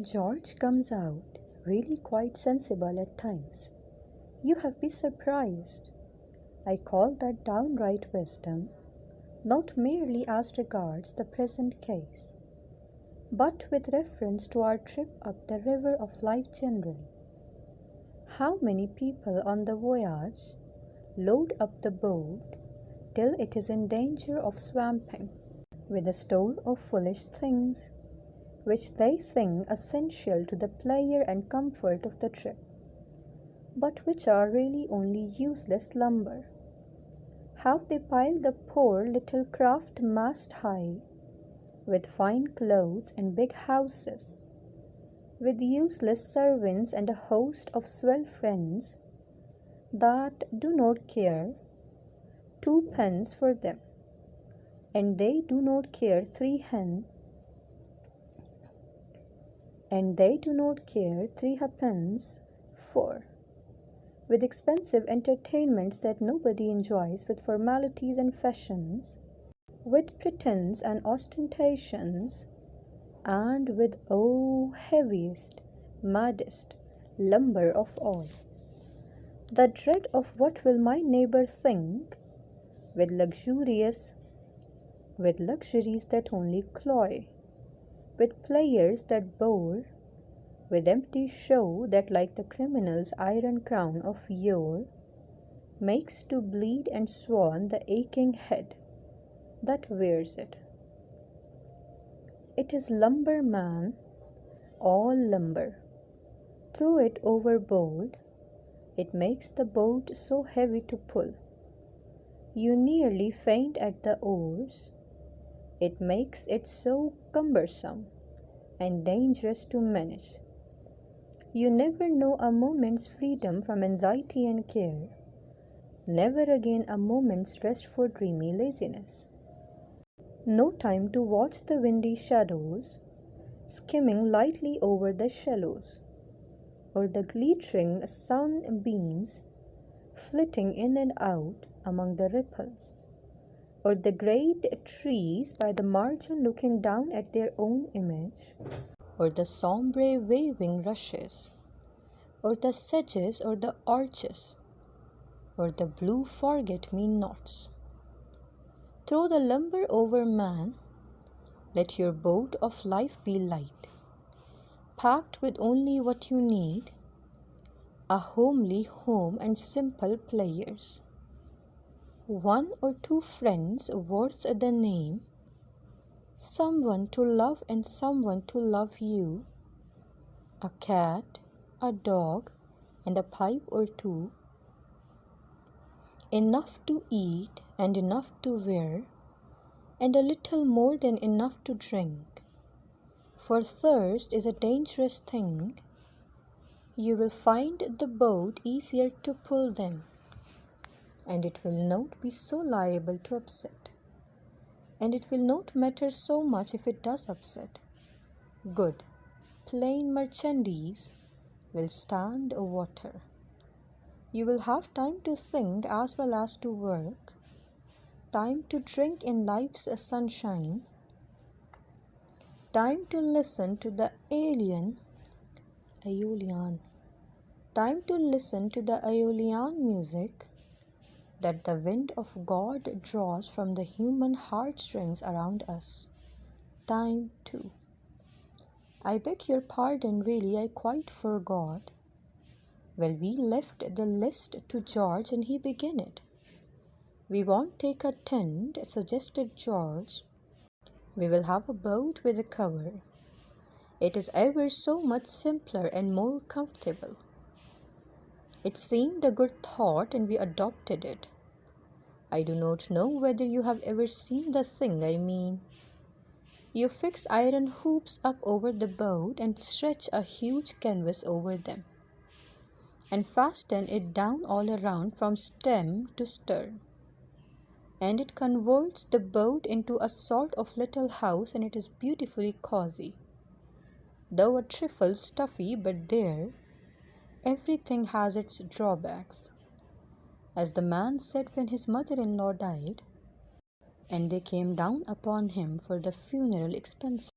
George comes out really quite sensible at times. You have been surprised. I call that downright wisdom, not merely as regards the present case, but with reference to our trip up the river of life generally. How many people on the voyage load up the boat till it is in danger of swamping with a store of foolish things which they think essential to the pleasure and comfort of the trip, but which are really only useless lumber. How they pile the poor little craft mast high, with fine clothes and big houses, with useless servants and a host of swell friends that do not care twopence for them, and they do not care three halfpence for, with expensive entertainments that nobody enjoys, with formalities and fashions, with pretence and ostentations, and with heaviest, maddest lumber of all, the dread of what will my neighbor think, with luxuries that only cloy, with players that bore, with empty show that, like the criminal's iron crown of yore, makes to bleed and swan the aching head that wears it. It is lumber, man, all lumber. Throw it overboard, it makes the boat so heavy to pull. You nearly faint at the oars, it makes it so cumbersome and dangerous to manage. You never know a moment's freedom from anxiety and care, never again a moment's rest for dreamy laziness. No time to watch the windy shadows skimming lightly over the shallows, or the glittering sunbeams flitting in and out among the ripples, or the great trees by the margin looking down at their own image, or the sombre waving rushes, or the sedges, or the arches, or the blue forget-me-nots. Throw the lumber over, man, let your boat of life be light, packed with only what you need, a homely home and simple pleasures, one or two friends worth the name, someone to love and someone to love you, a cat, a dog, and a pipe or two, enough to eat and enough to wear, and a little more than enough to drink. For thirst is a dangerous thing. You will find the boat easier to pull then, and it will not be so liable to upset, and it will not matter so much if it does upset. Good, plain merchandise will stand water. You will have time to think as well as to work, time to drink in life's sunshine, time to listen to the Aeolian, time to listen to the Aeolian music that the wind of God draws from the human heartstrings around us. Time too. I beg your pardon, really, I quite forgot. Well, we left the list to George and he began it. We won't take a tent, suggested George. We will have a boat with a cover. It is ever so much simpler and more comfortable. It seemed a good thought and we adopted it. I do not know whether you have ever seen the thing I mean. You fix iron hoops up over the boat and stretch a huge canvas over them, and fasten it down all around from stem to stern. And it converts the boat into a sort of little house, and it is beautifully cozy. Though a trifle stuffy, but there, everything has its drawbacks. As the man said when his mother-in-law died, and they came down upon him for the funeral expenses.